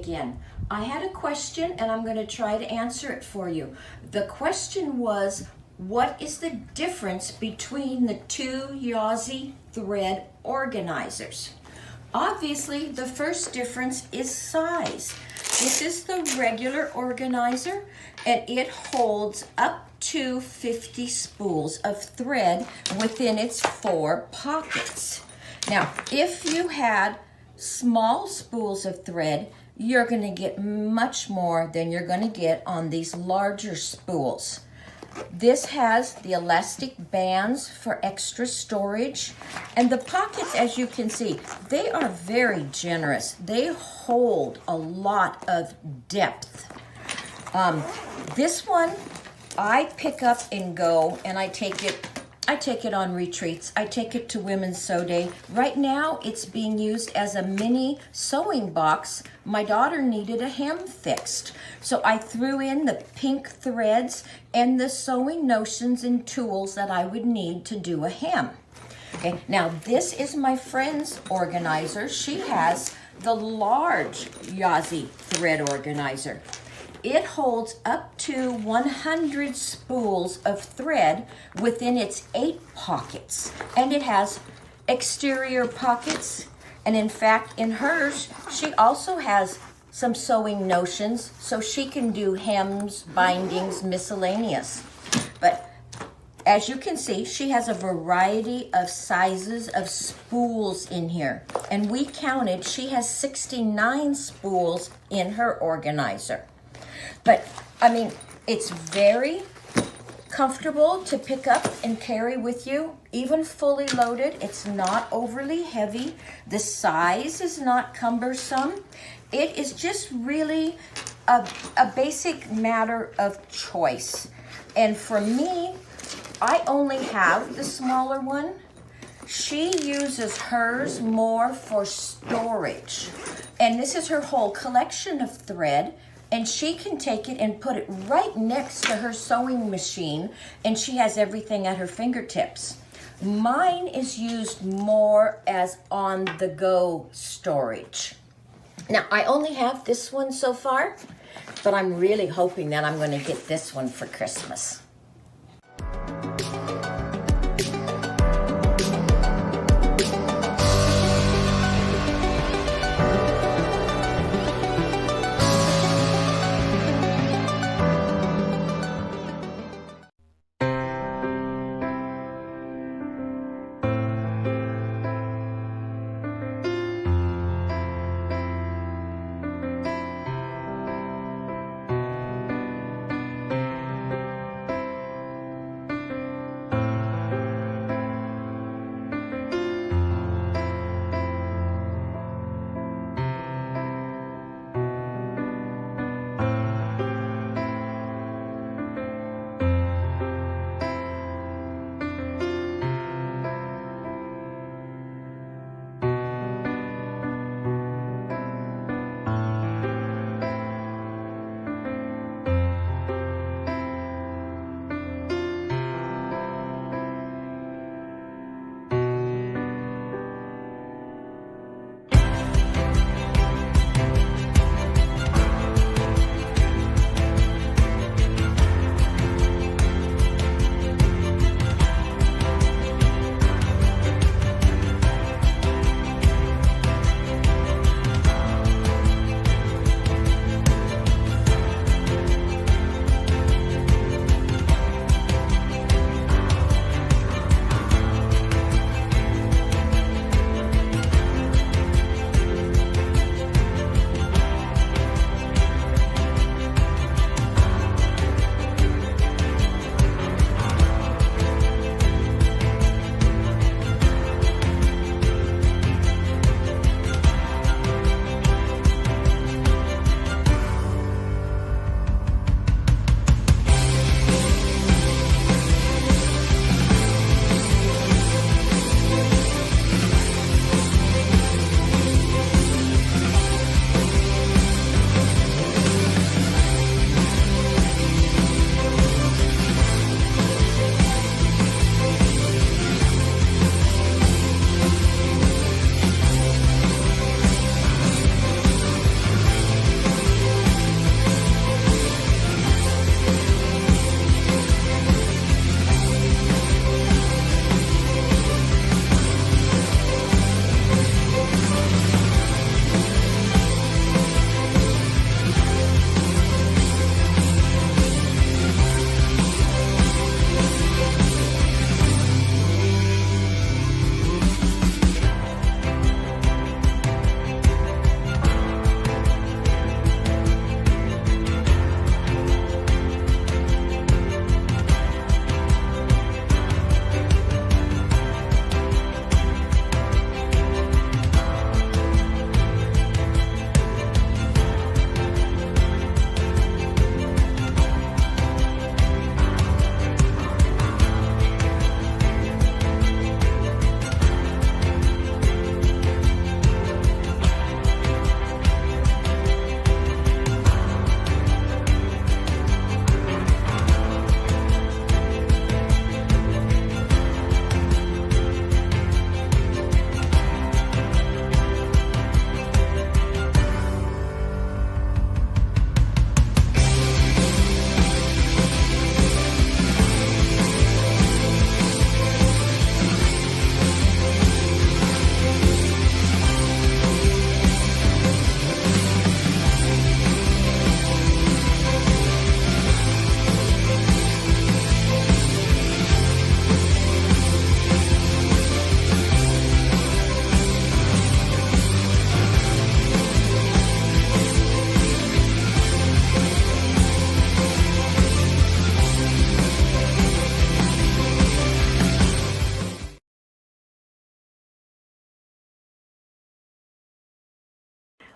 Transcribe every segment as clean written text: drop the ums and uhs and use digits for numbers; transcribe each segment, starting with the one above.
Again, I had a question and I'm going to try to answer it for you. The question was, what is the difference between the two Yazzii thread organizers? Obviously, the first difference is size. This is the regular organizer and it holds up to 50 spools of thread within its 4 pockets. Now, if you had small spools of thread, you're going to get much more than you're going to get on these larger spools. This has the elastic bands for extra storage, and the pockets, as you can see, they are very generous. They hold a lot of depth. This one I pick up and go, and I take it on retreats. I take it to Women's Sew Day. Right now, it's being used as a mini sewing box. My daughter needed a hem fixed, so I threw in the pink threads and the sewing notions and tools that I would need to do a hem. Okay, now this is my friend's organizer. She has the large Yazzii thread organizer. It holds up to 100 spools of thread within its 8 pockets. And it has exterior pockets. And in fact, in hers, she also has some sewing notions so she can do hems, bindings, miscellaneous. But as you can see, she has a variety of sizes of spools in here. And we counted, she has 69 spools in her organizer. But, I mean, it's very comfortable to pick up and carry with you, even fully loaded. It's not overly heavy. The size is not cumbersome. It is just really a basic matter of choice. And for me, I only have the smaller one. She uses hers more for storage. And this is her whole collection of thread. And she can take it and put it right next to her sewing machine, and she has everything at her fingertips. Mine is used more as on-the-go storage. Now, I only have this one so far, but I'm really hoping that I'm going to get this one for Christmas.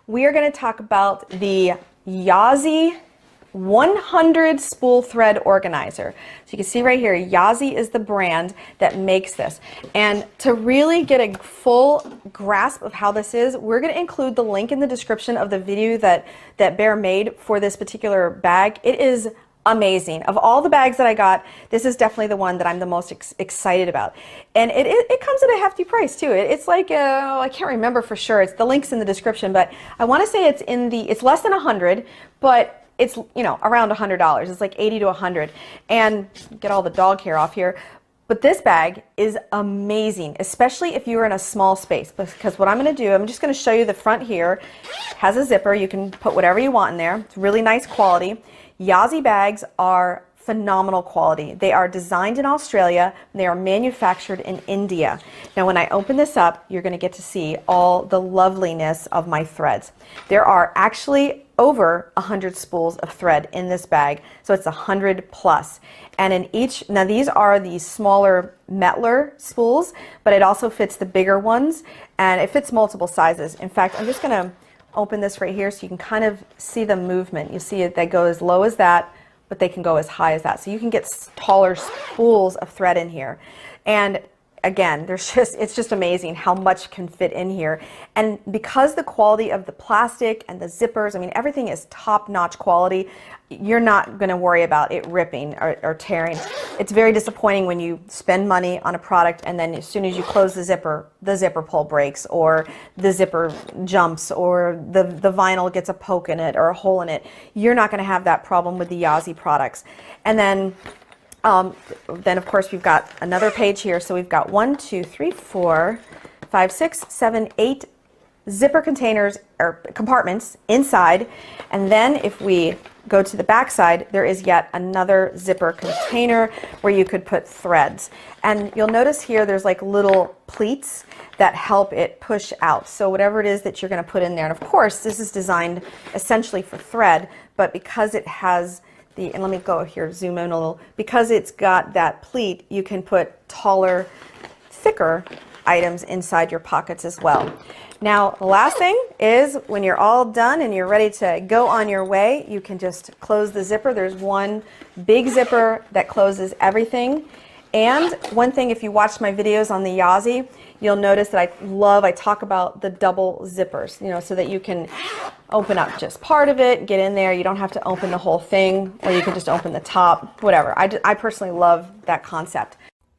we are going to talk about the Yazzii 100 spool thread organizer. So you can see right here, Yazzii is the brand that makes this. And to really get a full grasp of how this is, we're going to include the link in the description of the video that Bear made for this particular bag. It is amazing. Of all the bags that I got, this is definitely the one that I'm the most excited about. And it comes at a hefty price too. It's like, I can't remember for sure. It's the link's in the description, but I want to say it's less than 100, but it's, you know, around $100. It's like 80 to 100. And get all the dog hair off here. But this bag is amazing, especially if you're in a small space, because what I'm going to do, I'm just going to show you the front here. It has a zipper. You can put whatever you want in there. It's really nice quality. Yazzii bags are phenomenal quality. They are designed in Australia. They are manufactured in India. Now, when I open this up, you're going to get to see all the loveliness of my threads. There are actually over 100 spools of thread in this bag, so it's 100 plus. And in each, now these are the smaller Metler spools, but it also fits the bigger ones, and it fits multiple sizes. In fact, I'm just going to open this right here so you can kind of see the movement. You see it, they go as low as that, but they can go as high as that. So you can get taller spools of thread in here. And again, it's just amazing how much can fit in here. And because the quality of the plastic and the zippers, I mean, everything is top-notch quality, you're not going to worry about it ripping or tearing. It's very disappointing when you spend money on a product and then as soon as you close the zipper pull breaks, or the zipper jumps, or the vinyl gets a poke in it or a hole in it. You're not going to have that problem with the Yazzii products. And then of course we've got another page here. So we've got 1, 2, 3, 4, 5, 6, 7, 8 zipper containers or compartments inside. And then if we go to the back side, there is yet another zipper container where you could put threads. And you'll notice here there's like little pleats that help it push out. So whatever it is that you're going to put in there, and of course this is designed essentially for thread, but because it has and let me go here, zoom in a little, because it's got that pleat, you can put taller, thicker items inside your pockets as well. Now, the last thing is when you're all done and you're ready to go on your way, you can just close the zipper. There's one big zipper that closes everything. And one thing, if you watched my videos on the Yazzii, you'll notice that I talk about the double zippers, you know, so that you can open up just part of it, get in there. You don't have to open the whole thing, or you can just open the top, whatever. I personally love that concept.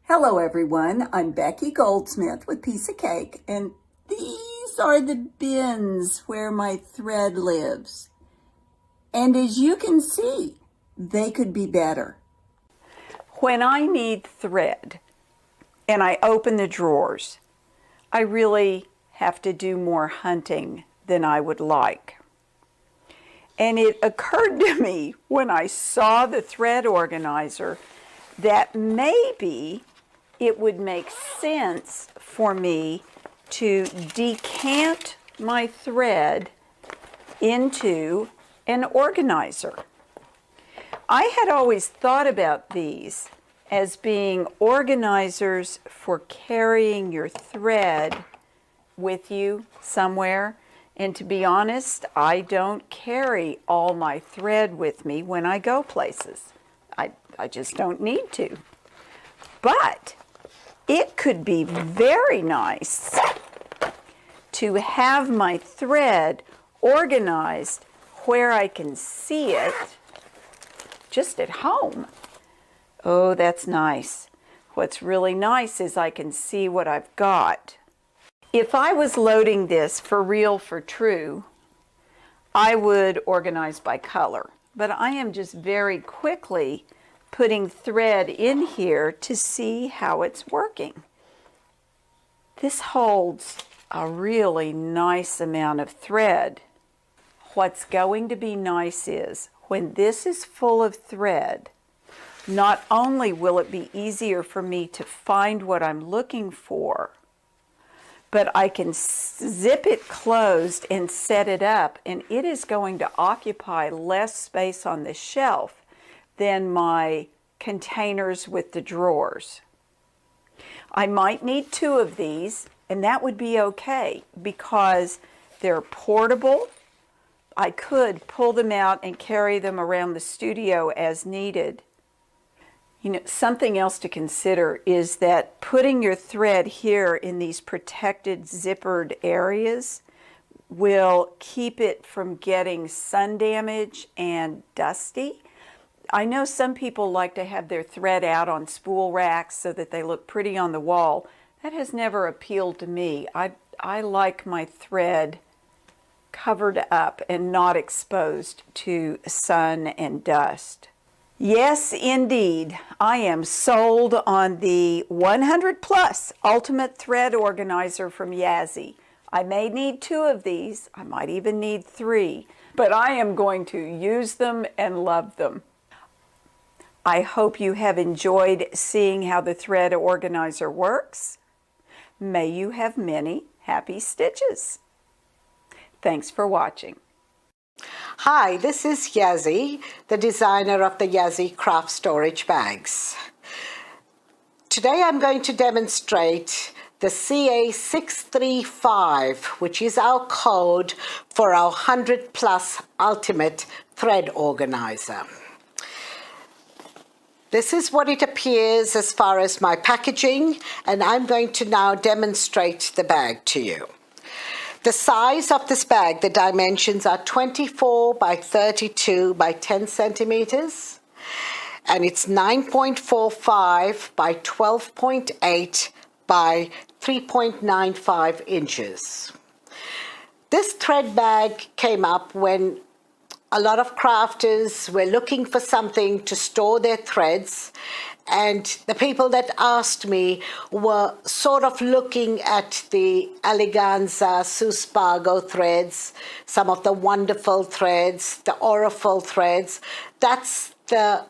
Hello everyone, I'm Becky Goldsmith with Piece of Cake, and these are the bins where my thread lives. And as you can see, they could be better. When I need thread and I open the drawers, I really have to do more hunting than I would like. And it occurred to me when I saw the thread organizer that maybe it would make sense for me to decant my thread into an organizer. I had always thought about these as being organizers for carrying your thread with you somewhere. And to be honest, I don't carry all my thread with me when I go places. I just don't need to. But it could be very nice to have my thread organized where I can see it just at home. Oh, that's nice. What's really nice is I can see what I've got. If I was loading this for real, for true, I would organize by color. But I am just very quickly putting thread in here to see how it's working. This holds a really nice amount of thread. What's going to be nice is when this is full of thread, not only will it be easier for me to find what I'm looking for, but I can zip it closed and set it up, and it is going to occupy less space on the shelf than my containers with the drawers. I might need 2 of these, and that would be okay because they're portable I could pull them out and carry them around the studio as needed. You know, something else to consider is that putting your thread here in these protected zippered areas will keep it from getting sun damage and dusty. I know some people like to have their thread out on spool racks so that they look pretty on the wall. That has never appealed to me. I like my thread covered up and not exposed to sun and dust. Yes, indeed. I am sold on the 100 Plus Ultimate Thread Organizer from Yazzii. I may need 2 of these. I might even need 3, but I am going to use them and love them. I hope you have enjoyed seeing how the thread organizer works. May you have many happy stitches. Thanks for watching. Hi, this is Yazzii, the designer of the Yazzii Craft Storage Bags. Today I'm going to demonstrate the CA635, which is our code for our 100 Plus Ultimate Thread Organizer. This is what it appears as far as my packaging, and I'm going to now demonstrate the bag to you. The size of this bag, the dimensions are 24 by 32 by 10 centimeters, and it's 9.45 by 12.8 by 3.95 inches. This thread bag came up when a lot of crafters were looking for something to store their threads, and the people that asked me were sort of looking at the Eleganza Suspago threads, some of the wonderful threads, the Auriful threads. That's the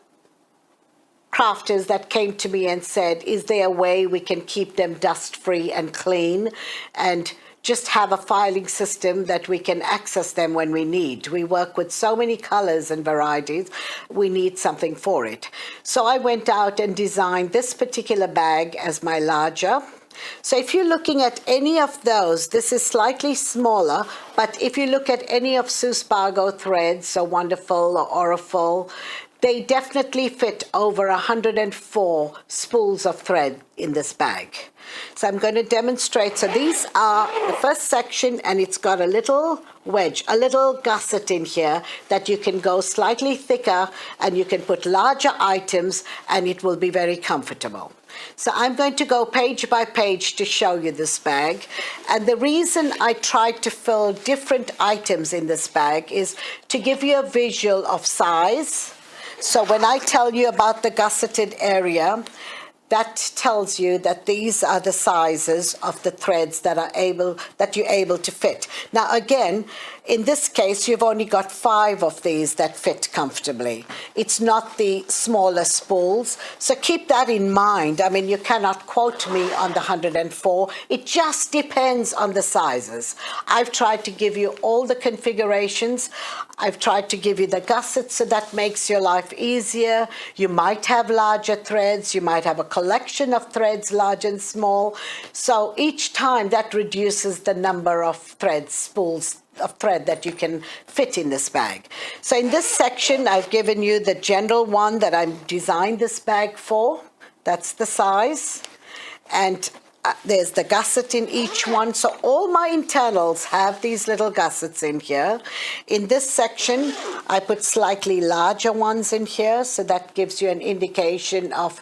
crafters that came to me and said, is there a way we can keep them dust-free and clean and just have a filing system that we can access them when we need. We work with so many colors and varieties, we need something for it. So I went out and designed this particular bag as my larger. So if you're looking at any of those, this is slightly smaller, but if you look at any of Suspago threads, so Wonderful or Auriful, they definitely fit over 104 spools of thread in this bag. So I'm going to demonstrate. So these are the first section, and it's got a little wedge, a little gusset in here that you can go slightly thicker, and you can put larger items, and it will be very comfortable. So I'm going to go page by page to show you this bag. And the reason I tried to fill different items in this bag is to give you a visual of size. So when I tell you about the gusseted area, that tells you that these are the sizes of the threads that you're able to fit. Now again, in this case, you've only got 5 of these that fit comfortably. It's not the smaller spools, so keep that in mind. I mean, you cannot quote me on the 104. It just depends on the sizes. I've tried to give you all the configurations. I've tried to give you the gussets, so that makes your life easier. You might have larger threads. You might have a collection of threads, large and small. So each time that reduces the number of threads, spools of thread that you can fit in this bag. So in this section, I've given you the general one that I designed this bag for. That's the size. And there's the gusset in each one. So all my internals have these little gussets in here. In this section, I put slightly larger ones in here. So that gives you an indication of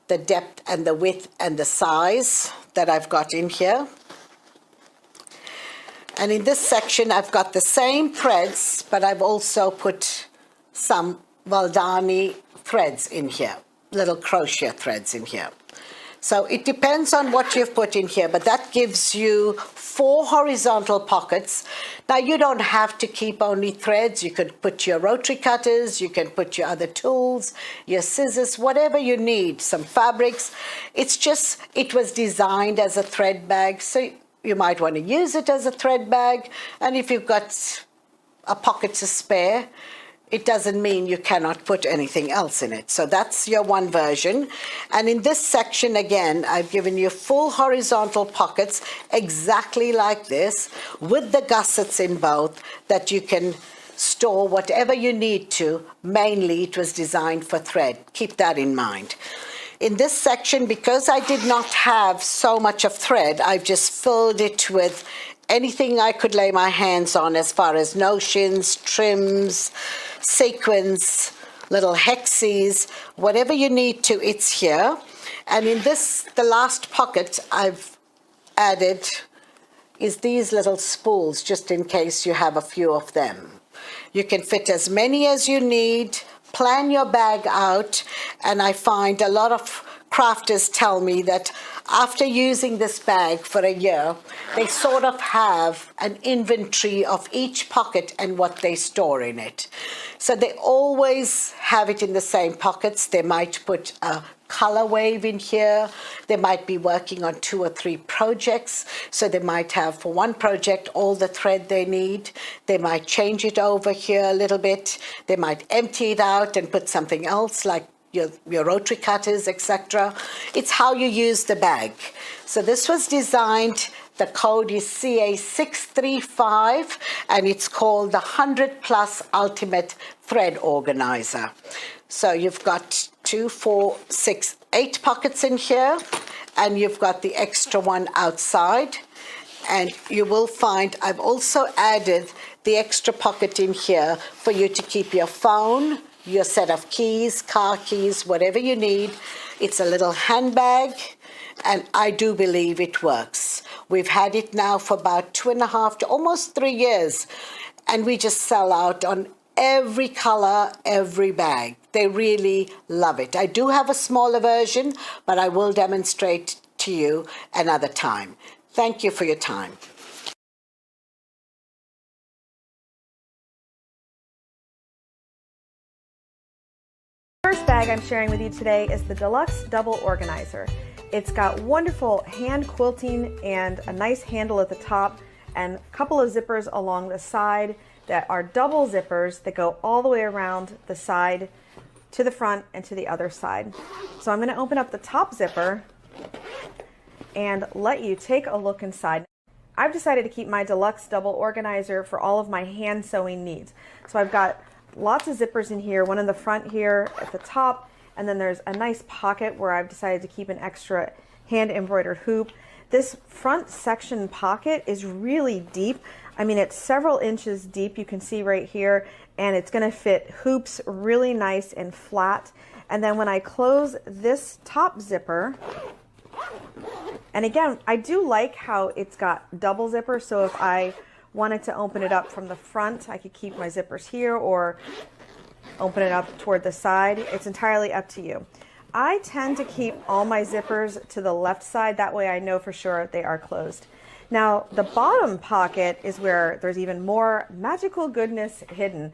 the depth and the width and the size that I've got in here. And in this section, I've got the same threads, but I've also put some Valdani threads in here, little crochet threads in here. So it depends on what you've put in here, but that gives you 4 horizontal pockets. Now you don't have to keep only threads. You could put your rotary cutters, you can put your other tools, your scissors, whatever you need, some fabrics. It's just, it was designed as a thread bag, so you might want to use it as a thread bag, and if you've got a pocket to spare, it doesn't mean you cannot put anything else in it. So that's your one version. And in this section, again, I've given you full horizontal pockets, exactly like this, with the gussets in both, that you can store whatever you need to. Mainly it was designed for thread. Keep that in mind. In this section, because I did not have so much of thread, I've just filled it with anything I could lay my hands on as far as notions, trims, sequins, little hexes, whatever you need to, it's here. And in this, the last pocket I've added is these little spools, just in case you have a few of them. You can fit as many as you need, plan your bag out, and I find a lot of crafters tell me that after using this bag for a year, they sort of have an inventory of each pocket and what they store in it. So they always have it in the same pockets. They might put a color wave in here. They might be working on 2 or 3 projects. So they might have for one project all the thread they need. They might change it over here a little bit. They might empty it out and put something else like your rotary cutters, etc. It's how you use the bag. So this was designed, the code is CA635, and it's called the 100 Plus Ultimate Thread Organizer. So you've got 2, 4, 6, 8 pockets in here, and you've got the extra one outside. And you will find I've also added the extra pocket in here for you to keep your phone, your set of keys, car keys, whatever you need. It's a little handbag, and I do believe it works. We've had it now for about 2.5 to almost 3 years, and we just sell out on every color, every bag. They really love it. I do have a smaller version, but I will demonstrate to you another time. Thank you for your time. First bag I'm sharing with you today is the Deluxe Double Organizer. It's got wonderful hand quilting and a nice handle at the top and a couple of zippers along the side that are double zippers that go all the way around the side to the front and to the other side. So I'm going to open up the top zipper and let you take a look inside. I've decided to keep my Deluxe Double Organizer for all of my hand sewing needs. So I've got lots of zippers in here, one in the front here at the top, and then there's a nice pocket where I've decided to keep an extra hand embroidered hoop. This front section pocket is really deep. I mean, it's several inches deep, you can see right here, and it's going to fit hoops really nice and flat. And then when I close this top zipper, and again, I do like how it's got double zipper, so if I wanted to open it up from the front, I could keep my zippers here or open it up toward the side. It's entirely up to you. I tend to keep all my zippers to the left side, that way I know for sure they are closed. Now, the bottom pocket is where there's even more magical goodness hidden.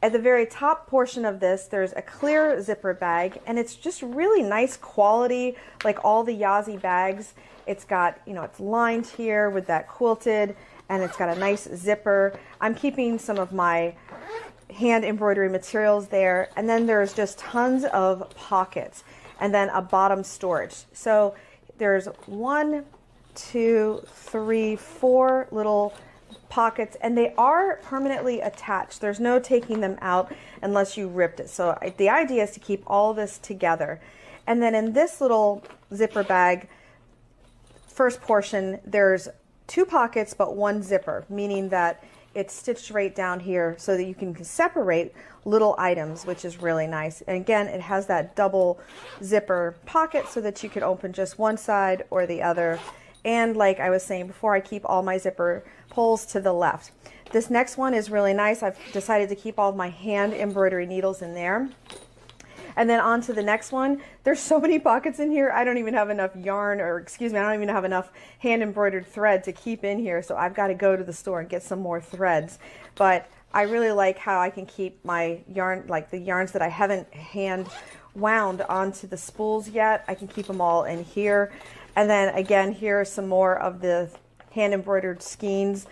At the very top portion of this, there's a clear zipper bag, and it's just really nice quality, like all the Yazzii bags. It's got, you know, it's lined here with that quilted, and it's got a nice zipper. I'm keeping some of my hand embroidery materials there, and then there's just tons of pockets, and then a bottom storage. So there's 1, 2, 3, 4 little pockets, and they are permanently attached. There's no taking them out unless you ripped it. So the idea is to keep all this together. And then in this little zipper bag, first portion, there's 2 pockets but 1 zipper, meaning that it's stitched right down here so that you can separate little items, which is really nice. And again, it has that double zipper pocket so that you can open just one side or the other. And like I was saying before, I keep all my zipper pulls to the left. This next one is really nice. I've decided to keep all of my hand embroidery needles in there. And then on to the next one. There's so many pockets in here, I don't even have enough yarn, or excuse me, I don't even have enough hand embroidered thread to keep in here, so I've got to go to the store and get some more threads. But I really like how I can keep my yarn, like the yarns that I haven't hand wound onto the spools yet, I can keep them all in here. And then again, here are some more of the hand embroidered skeins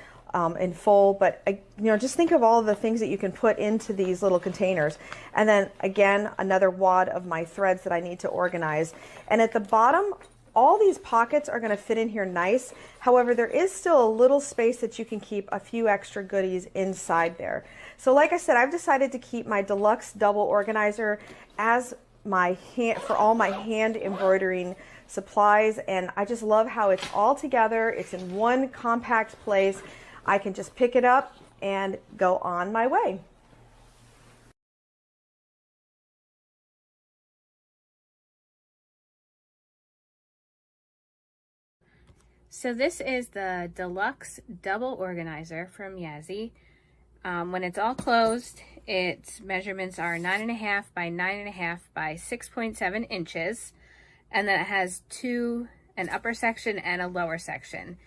in full, but you know, just think of all the things that you can put into these little containers. And then again, another wad of my threads that I need to organize. And at the bottom, all these pockets are going to fit in here nice. However, there is still a little space that you can keep a few extra goodies inside there. So like I said, I've decided to keep my deluxe double organizer as my hand for all my hand embroidering supplies, and I just love how it's all together. It's in one compact place. I can just pick it up and go on my way. So this is the deluxe double organizer from Yazzii. When it's all closed, its measurements are 9.5 by 9.5 by 6.7 inches. And then it has an upper section and a lower section.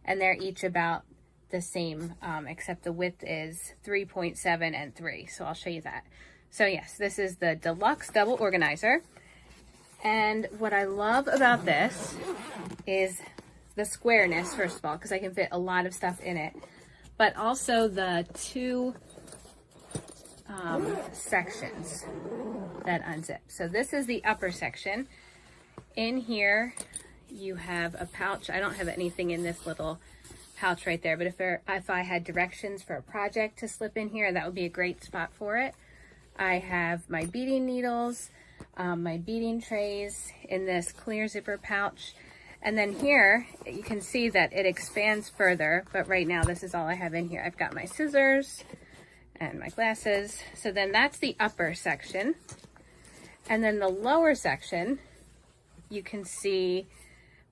And they're each about the same, except the width is 3.7 and 3. So I'll show you that. So yes, this is the deluxe double organizer. And what I love about this is the squareness, first of all, because I can fit a lot of stuff in it, but also the two sections that unzip. So this is the upper section. In here, you have a pouch. I don't have anything in this little pouch right there, but if I had directions for a project to slip in here, that would be a great spot for it. I have my beading needles, my beading trays in this clear zipper pouch. And then here, you can see that it expands further, but right now this is all I have in here. I've got my scissors and my glasses. So then that's the upper section. And then the lower section, you can see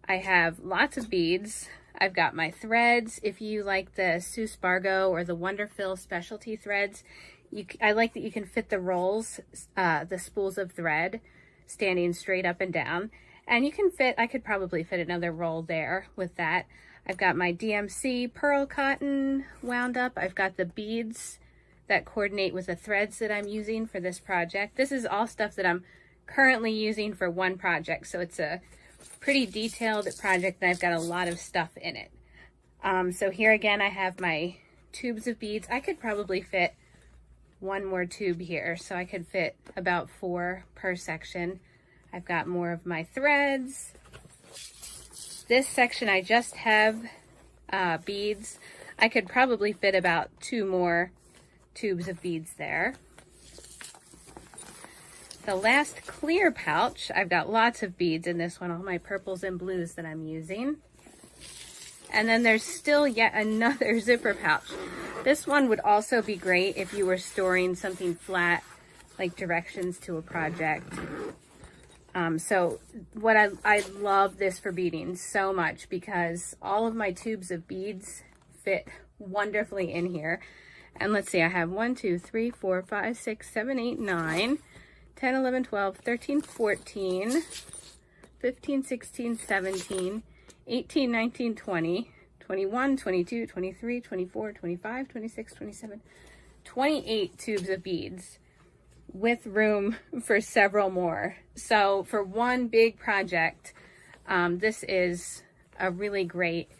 I have lots of beads. I've got my threads. If you like the Sue Spargo or the Wonderfill specialty threads, I like that you can fit the rolls, the spools of thread, standing straight up and down. And you can I could probably fit another roll there with that. I've got my DMC pearl cotton wound up. I've got the beads that coordinate with the threads that I'm using for this project. This is all stuff that I'm currently using for one project. So it's a pretty detailed project and I've got a lot of stuff in it. So here again, I have my tubes of beads. I could probably fit one more tube here. So I could fit about 4 per section. I've got more of my threads. This section I just have beads. I could probably fit about 2 more tubes of beads there. The last clear pouch, I've got lots of beads in this one, all my purples and blues that I'm using. And then there's still yet another zipper pouch. This one would also be great if you were storing something flat, like directions to a project. So what I love this for beading so much because all of my tubes of beads fit wonderfully in here. And let's see, I have 1, 2, 3, 4, 5, 6, 7, 8, 9, 10, 11, 12, 13, 14, 15, 16, 17, 18, 19, 20, 21, 22, 23, 24, 25, 26, 27, 28 tubes of beads with room for several more. So for one big project, this is a really great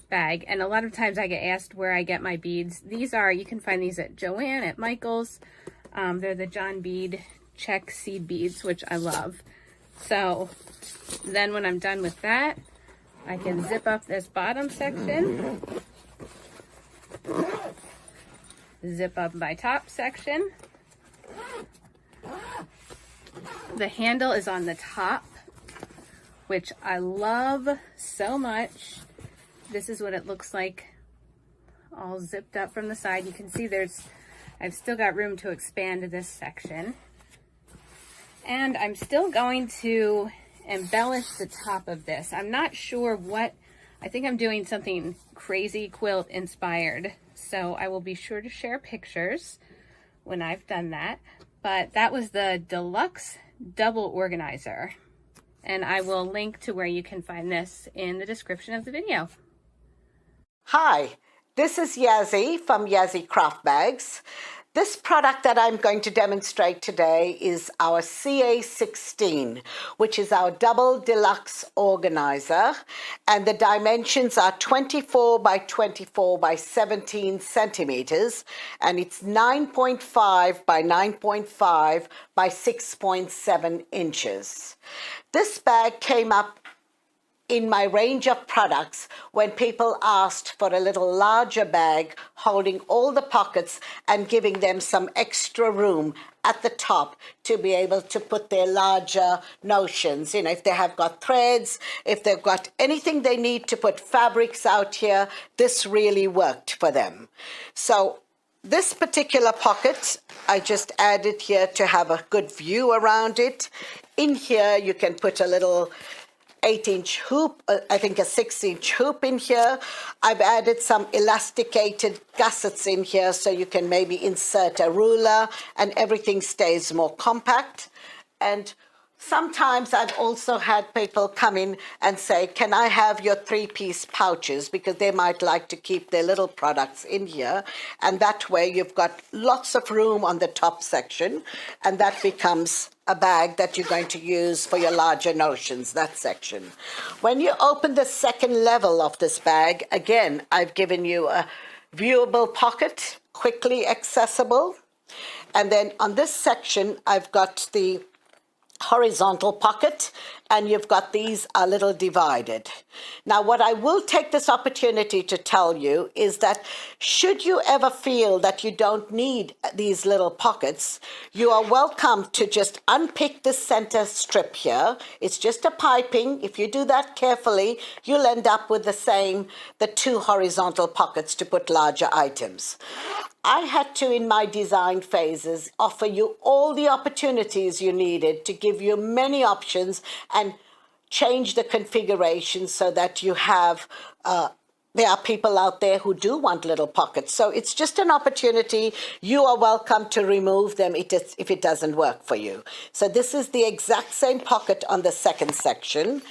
bag. And a lot of times I get asked where I get my beads. These are, you can find these at Joann, at Michael's. They're the John Bead check seed beads, which I love. So then when I'm done with that, I can zip up this bottom section, zip up my top section. The handle is on the top, which I love so much. This is what it looks like all zipped up from the side. You can see I've still got room to expand this section. And I'm still going to embellish the top of this. I'm not sure I think I'm doing something crazy quilt inspired. So I will be sure to share pictures when I've done that. But that was the deluxe double organizer. And I will link to where you can find this in the description of the video. Hi, this is Yazzii from Yazzii Craft Bags. This product that I'm going to demonstrate today is our CA16, which is our double deluxe organizer, and the dimensions are 24 by 24 by 17 centimeters, and it's 9.5 by 9.5 by 6.7 inches. This bag came up in my range of products when people asked for a little larger bag holding all the pockets and giving them some extra room at the top to be able to put their larger notions. You know, if they have got threads, if they've got anything they need to put fabrics out here, this really worked for them. So this particular pocket, I just added here to have a good view around it. In here, you can put a little 8-inch hoop, I think a 6-inch hoop in here. I've added some elasticated gussets in here so you can maybe insert a ruler and everything stays more compact. And sometimes I've also had people come in and say, can I have your 3-piece pouches? Because they might like to keep their little products in here. And that way you've got lots of room on the top section. And that becomes a bag that you're going to use for your larger notions, that section. When you open the second level of this bag, again, I've given you a viewable pocket, quickly accessible. And then on this section, I've got the horizontal pocket, and you've got these a little divided. Now, what I will take this opportunity to tell you is that should you ever feel that you don't need these little pockets, you are welcome to just unpick the center strip here. It's just a piping. If you do that carefully, you'll end up with the 2 horizontal pockets to put larger items. I had to, in my design phases, offer you all the opportunities you needed to give you many options and change the configuration so that you have, there are people out there who do want little pockets. So it's just an opportunity. You are welcome to remove them if it doesn't work for you. So this is the exact same pocket on the second section.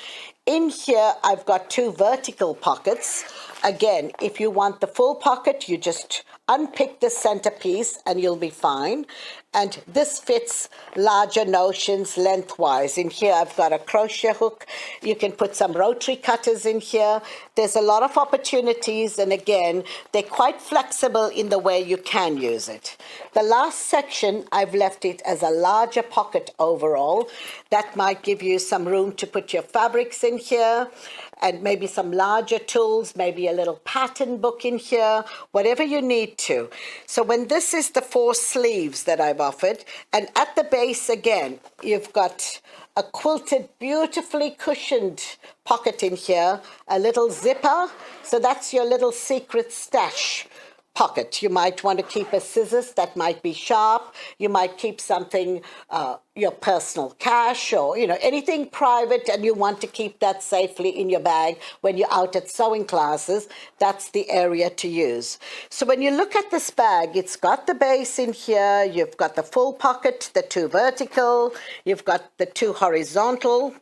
In here, I've got 2 vertical pockets. Again, if you want the full pocket, you just unpick the centerpiece and you'll be fine. And this fits larger notions lengthwise. In here, I've got a crochet hook. You can put some rotary cutters in here. There's a lot of opportunities. And again, they're quite flexible in the way you can use it. The last section, I've left it as a larger pocket overall. That might give you some room to put your fabrics in here and maybe some larger tools, maybe a little pattern book in here, whatever you need to. So when this is the 4 sleeves that I've offered, and at the base again, you've got a quilted, beautifully cushioned pocket in here, a little zipper. So that's your little secret stash pocket. You might want to keep a scissors that might be sharp. You might keep something, your personal cash or, anything private, and you want to keep that safely in your bag when you're out at sewing classes. That's the area to use. So when you look at this bag, it's got the base in here. You've got the full pocket, the 2 vertical. You've got the 2 horizontal.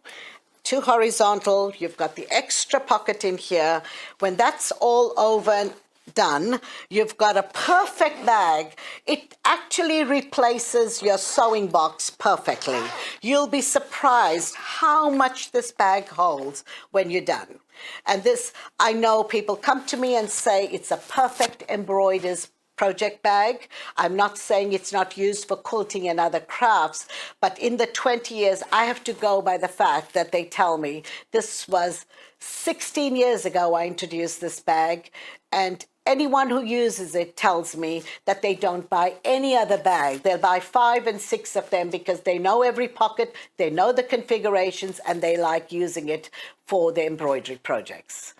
2 horizontal. You've got the extra pocket in here. When that's all over and done, you've got a perfect bag. It actually replaces your sewing box perfectly. You'll be surprised how much this bag holds when you're done. And this, I know people come to me and say it's a perfect embroider's project bag. I'm not saying it's not used for quilting and other crafts, but in the 20 years, I have to go by the fact that they tell me this was 16 years ago I introduced this bag, and anyone who uses it tells me that they don't buy any other bag. They'll buy 5 and 6 of them because they know every pocket, they know the configurations, and they like using it for their embroidery projects.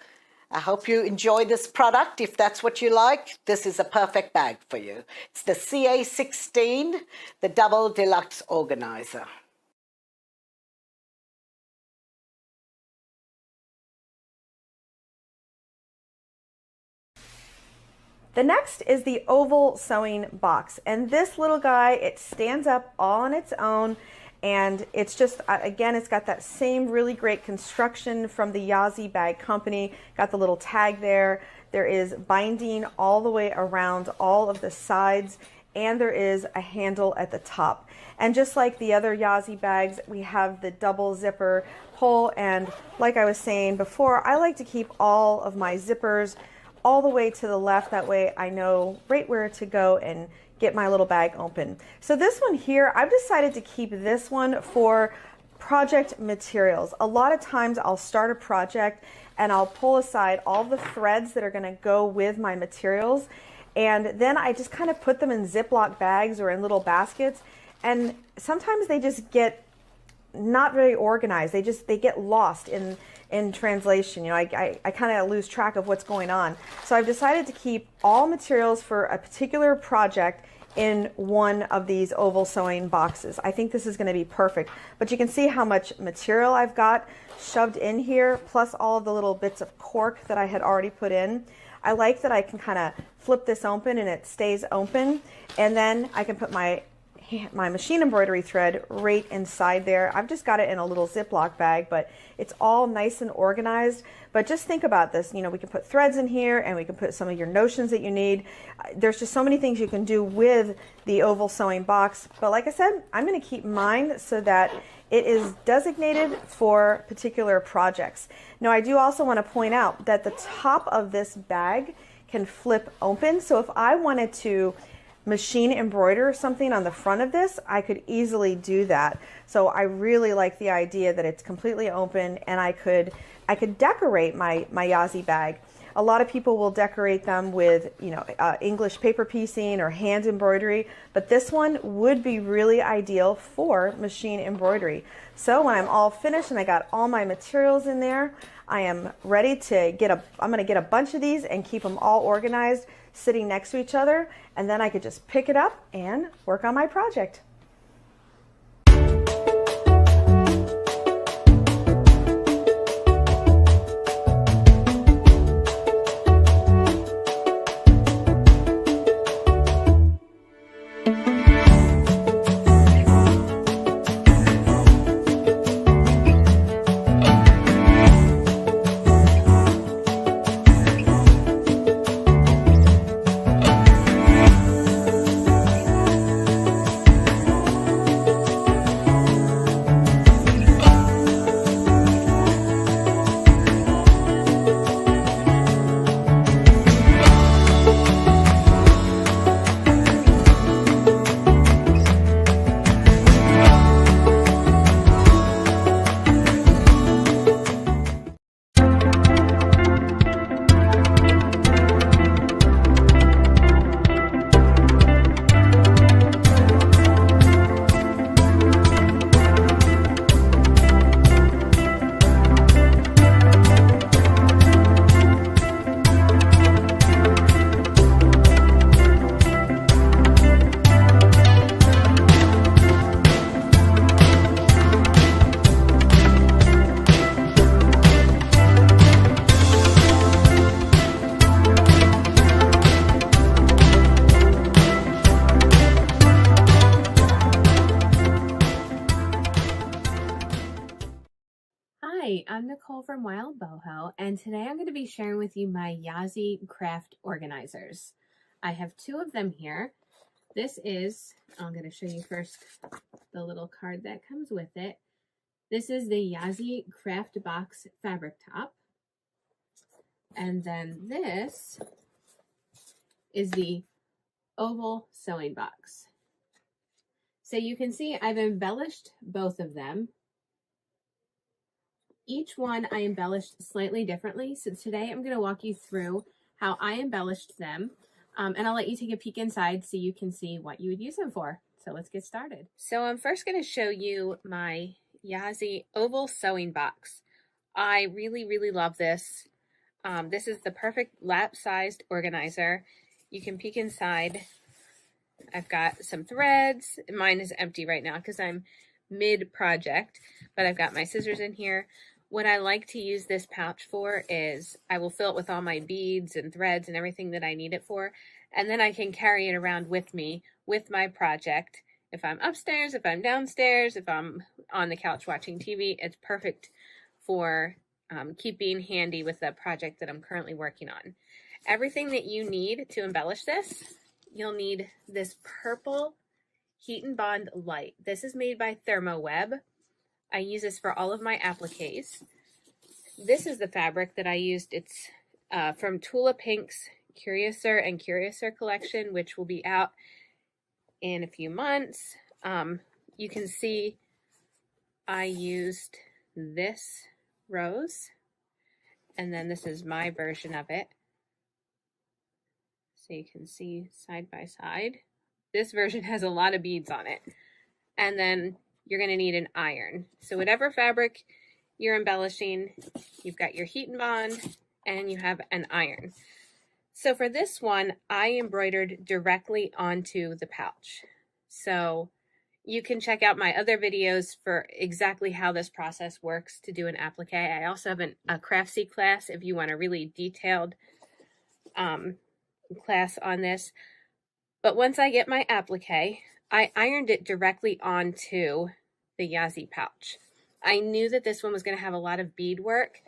I hope you enjoy this product. If that's what you like, this is a perfect bag for you. It's the CA16, the Double Deluxe Organizer. The next is the oval sewing box, and this little guy, it stands up all on its own, and it's just, again, it's got that same really great construction from the Yazzii Bag company. Got the little tag there. There is binding all the way around all of the sides, and there is a handle at the top. And just like the other Yazzii bags, we have the double zipper pull, and like I was saying before, I like to keep all of my zippers all the way to the left. That way I know right where to go and get my little bag open. So this one here, I've decided to keep this one for project materials. A lot of times I'll start a project and I'll pull aside all the threads that are going to go with my materials, and then I just kind of put them in Ziploc bags or in little baskets, and sometimes they just get not very organized. They get lost in translation. You know, I kind of lose track of what's going on. So I've decided to keep all materials for a particular project in one of these oval sewing boxes. I think this is going to be perfect. But you can see how much material I've got shoved in here, plus all of the little bits of cork that I had already put in. I like that I can kind of flip this open and it stays open, and then I can put my machine embroidery thread right inside there. I've just got it in a little Ziploc bag, but it's all nice and organized. But just think about this, you know, we can put threads in here and we can put some of your notions that you need. There's just so many things you can do with the oval sewing box. But like I said, I'm going to keep mine so that it is designated for particular projects. Now, I do also want to point out that the top of this bag can flip open. So if I wanted to machine embroider something on the front of this, I could easily do that. So I really like the idea that it's completely open, and I could decorate my Yazzii bag. A lot of people will decorate them with, you know, English paper piecing or hand embroidery, but this one would be really ideal for machine embroidery. So when I'm all finished and I got all my materials in there, I am ready to I'm going to get a bunch of these and keep them all organized, sitting next to each other, and then I could just pick it up and work on my project. Hi, I'm Nicole from Wild Boho, and today I'm going to be sharing with you my Yazzii craft organizers. I have two of them here. This is, I'm going to show you first the little card that comes with it. This is the Yazzii Craft Box Fabric Top. And then this is the Oval Sewing Box. So you can see I've embellished both of them. Each one I embellished slightly differently. So today I'm going to walk you through how I embellished them. And I'll let you take a peek inside so you can see what you would use them for. So let's get started. So I'm first going to show you my Yazzii Oval Sewing Box. I really, really love this. This is the perfect lap-sized organizer. You can peek inside. I've got some threads. Mine is empty right now because I'm mid-project, but I've got my scissors in here. What I like to use this pouch for is I will fill it with all my beads and threads and everything that I need it for, and then I can carry it around with me with my project. If I'm upstairs, if I'm downstairs, if I'm on the couch watching TV, it's perfect for keeping handy with the project that I'm currently working on. Everything that you need to embellish this, you'll need this purple Heat and Bond light. This is made by ThermoWeb. I use this for all of my appliques. This is the fabric that I used. It's from Tula Pink's Curiouser and Curiouser collection, which will be out in a few months. You can see I used this rose, and then this is my version of it. So you can see side by side. This version has a lot of beads on it. And then you're going to need an iron. So whatever fabric you're embellishing, you've got your heat and bond, and you have an iron. So for this one, I embroidered directly onto the pouch. So you can check out my other videos for exactly how this process works to do an applique. I also have a Craftsy class if you want a really detailed class on this. But once I get my applique, I ironed it directly onto the Yazzii pouch. I knew that this one was going to have a lot of bead work,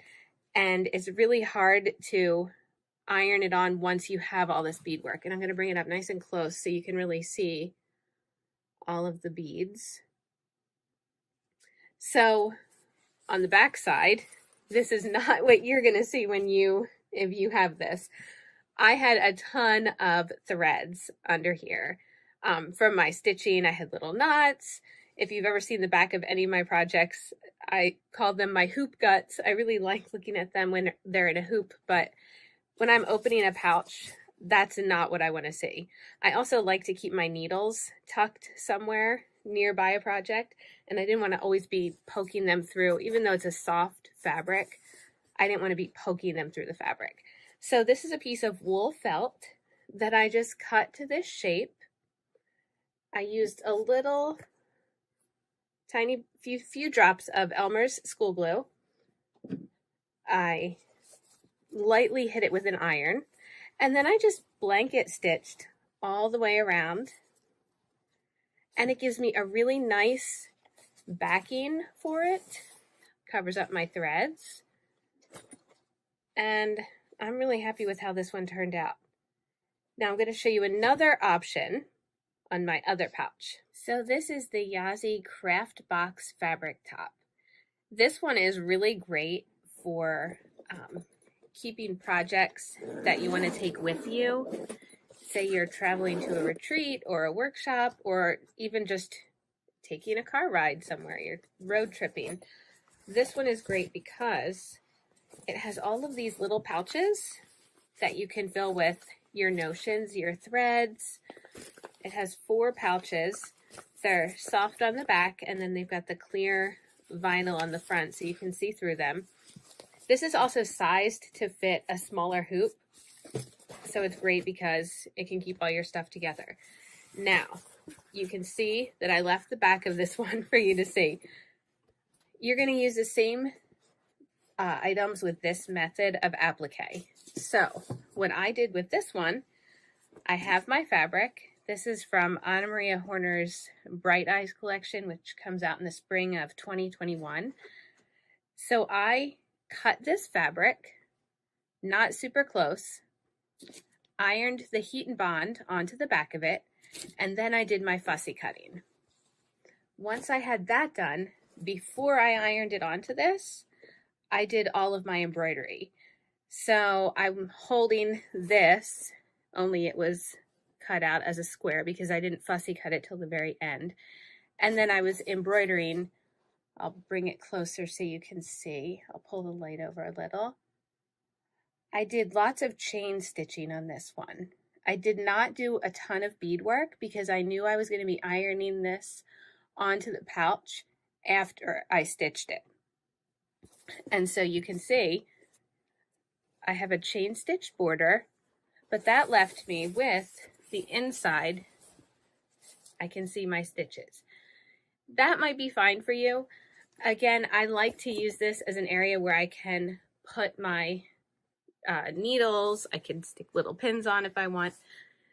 and it's really hard to iron it on once you have all this bead work. And I'm going to bring it up nice and close so you can really see all of the beads. So on the back side, this is not what you're going to see if you have this. I had a ton of threads under here. From my stitching, I had little knots. If you've ever seen the back of any of my projects, I call them my hoop guts. I really like looking at them when they're in a hoop, but when I'm opening a pouch, that's not what I want to see. I also like to keep my needles tucked somewhere nearby a project, and I didn't want to always be poking them through. Even though it's a soft fabric, I didn't want to be poking them through the fabric. So this is a piece of wool felt that I just cut to this shape. I used a little tiny few drops of Elmer's school glue. I lightly hit it with an iron, and then I just blanket stitched all the way around, and it gives me a really nice backing for it. Covers up my threads, and I'm really happy with how this one turned out. Now I'm going to show you another option on my other pouch. So this is the Yazzii Craft Box Fabric Top. This one is really great for keeping projects that you want to take with you. Say you're traveling to a retreat or a workshop, or even just taking a car ride somewhere, you're road tripping. This one is great because it has all of these little pouches that you can fill with your notions, your threads. It has 4 pouches. They're soft on the back, and then they've got the clear vinyl on the front so you can see through them. This is also sized to fit a smaller hoop, so it's great because it can keep all your stuff together. Now, you can see that I left the back of this one for you to see. You're going to use the same items with this method of applique. So what I did with this one, I have my fabric. This is from Anna Maria Horner's Bright Eyes collection, which comes out in the spring of 2021. So I cut this fabric, not super close, ironed the heat and bond onto the back of it, and then I did my fussy cutting. Once I had that done, before I ironed it onto this, I did all of my embroidery. So I'm holding this, only it was cut out as a square because I didn't fussy cut it till the very end. And then I was embroidering. I'll bring it closer so you can see. I'll pull the light over a little. I did lots of chain stitching on this one. I did not do a ton of beadwork because I knew I was going to be ironing this onto the pouch after I stitched it. And so you can see I have a chain stitched border, but that left me with the inside. I can see my stitches. That might be fine for you. Again, I like to use this as an area where I can put my needles. I can stick little pins on if I want.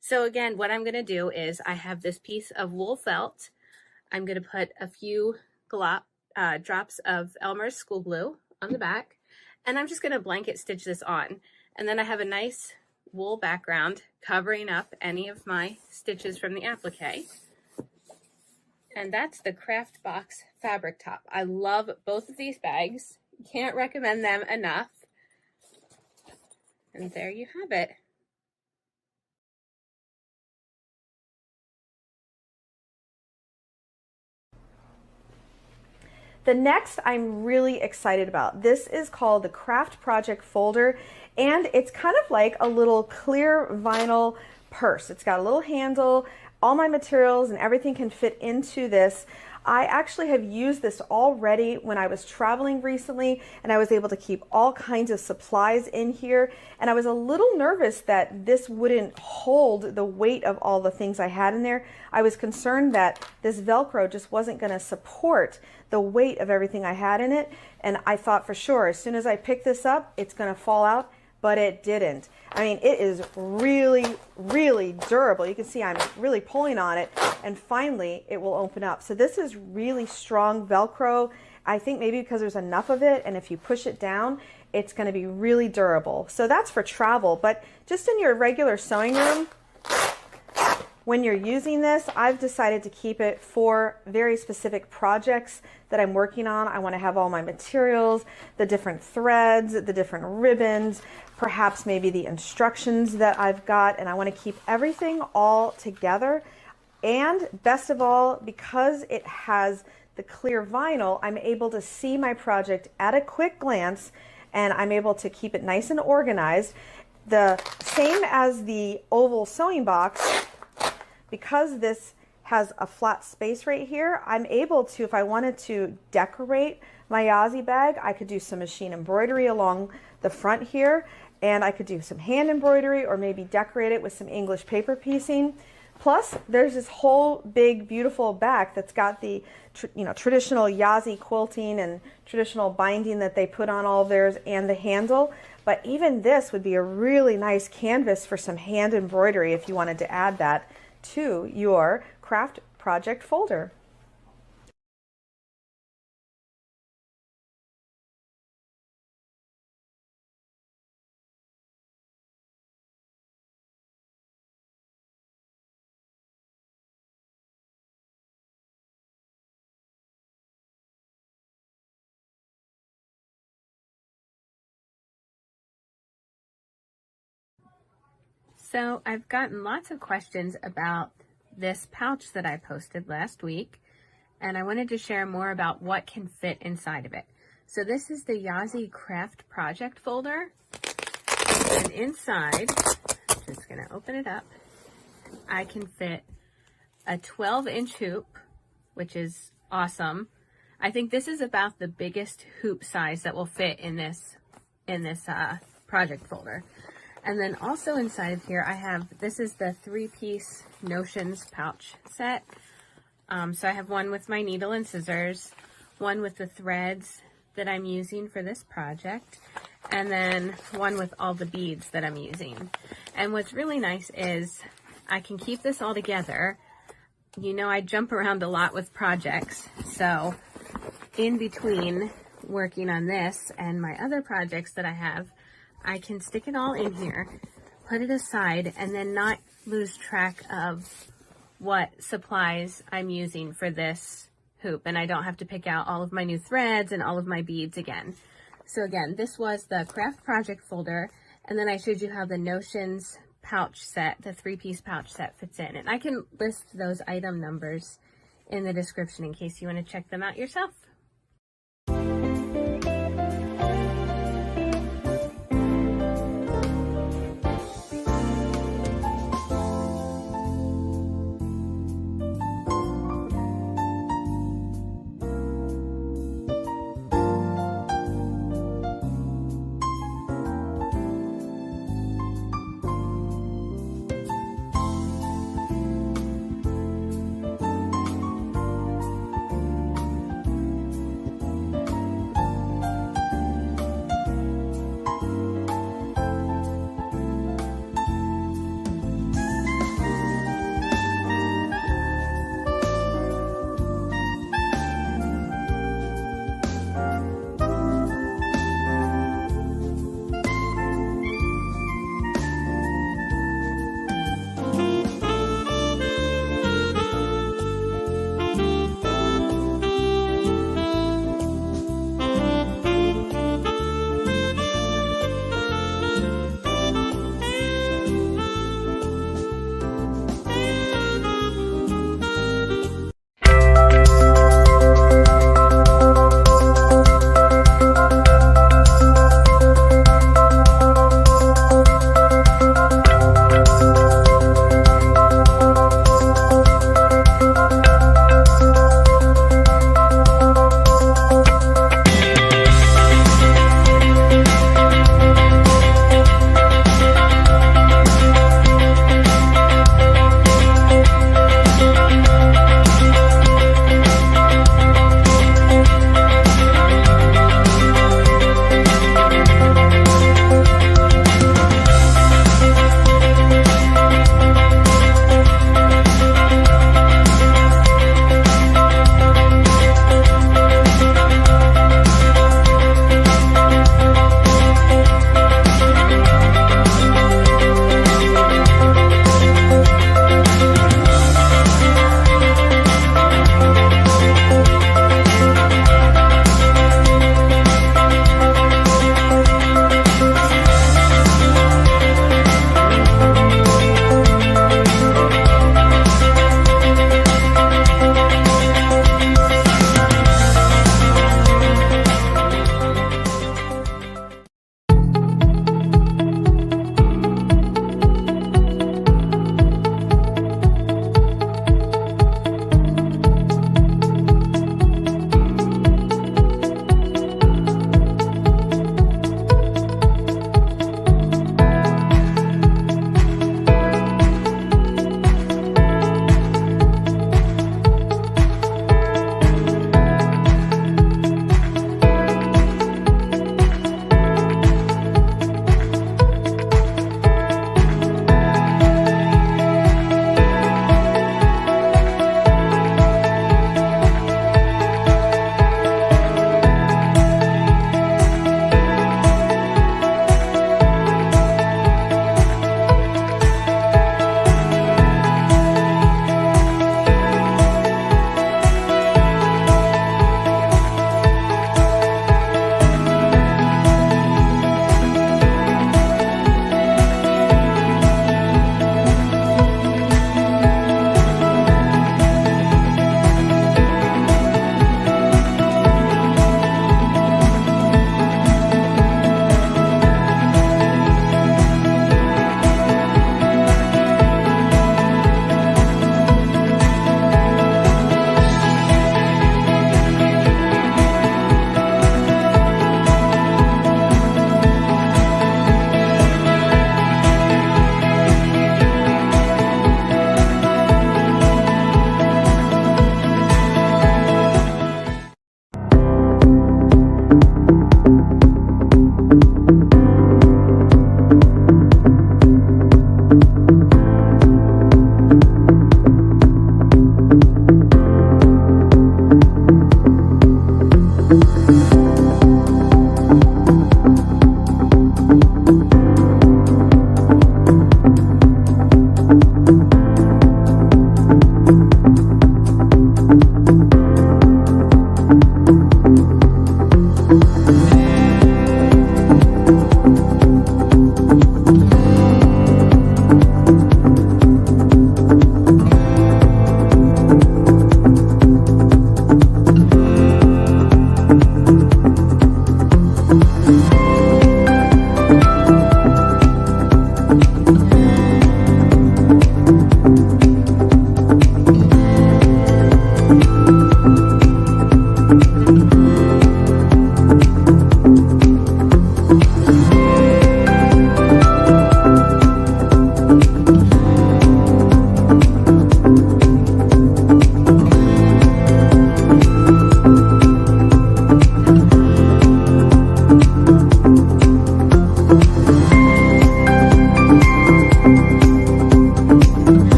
So again, what I'm going to do is I have this piece of wool felt. I'm going to put a few drops of Elmer's school glue on the back, and I'm just going to blanket stitch this on. And then I have a nice wool background covering up any of my stitches from the applique. And that's the Craft Box Fabric Top. I love both of these bags. Can't recommend them enough. And there you have it. The next I'm really excited about. This is called the Craft Project Folder, and it's kind of like a little clear vinyl purse. It's got a little handle, all my materials and everything can fit into this. I actually have used this already when I was traveling recently, and I was able to keep all kinds of supplies in here, and I was a little nervous that this wouldn't hold the weight of all the things I had in there. I was concerned that this Velcro just wasn't going to support the weight of everything I had in it, and I thought for sure as soon as I pick this up it's going to fall out, but it didn't. I mean, it is really, really durable. You can see I'm really pulling on it, and finally it will open up. So this is really strong Velcro. I think maybe because there's enough of it, and if you push it down, it's going to be really durable. So that's for travel, but just in your regular sewing room, when you're using this, I've decided to keep it for very specific projects that I'm working on. I want to have all my materials, the different threads, the different ribbons, perhaps maybe the instructions that I've got, and I want to keep everything all together. And best of all, because it has the clear vinyl, I'm able to see my project at a quick glance, and I'm able to keep it nice and organized. The same as the oval sewing box, because this has a flat space right here, I'm able to, if I wanted to decorate my Yazzii bag, I could do some machine embroidery along the front here, and I could do some hand embroidery or maybe decorate it with some English paper piecing. Plus, there's this whole big, beautiful back that's got the traditional Yazzii quilting and traditional binding that they put on all of theirs, and the handle. But even this would be a really nice canvas for some hand embroidery if you wanted to add that to your craft project folder. So I've gotten lots of questions about this pouch that I posted last week, and I wanted to share more about what can fit inside of it. So this is the Yazzii Craft Project folder, and inside, I'm just going to open it up, I can fit a 12-inch hoop, which is awesome. I think this is about the biggest hoop size that will fit in this project folder. And then also inside of here, I have, this is the 3-piece Notions pouch set. So I have one with my needle and scissors, one with the threads that I'm using for this project, and then one with all the beads that I'm using. And what's really nice is I can keep this all together. You know, I jump around a lot with projects, so in between working on this and my other projects that I have, I can stick it all in here, put it aside, and then not lose track of what supplies I'm using for this hoop, and I don't have to pick out all of my new threads and all of my beads again. So again, this was the craft project folder, and then I showed you how the Notions pouch set, the 3-piece pouch set, fits in, and I can list those item numbers in the description in case you want to check them out yourself.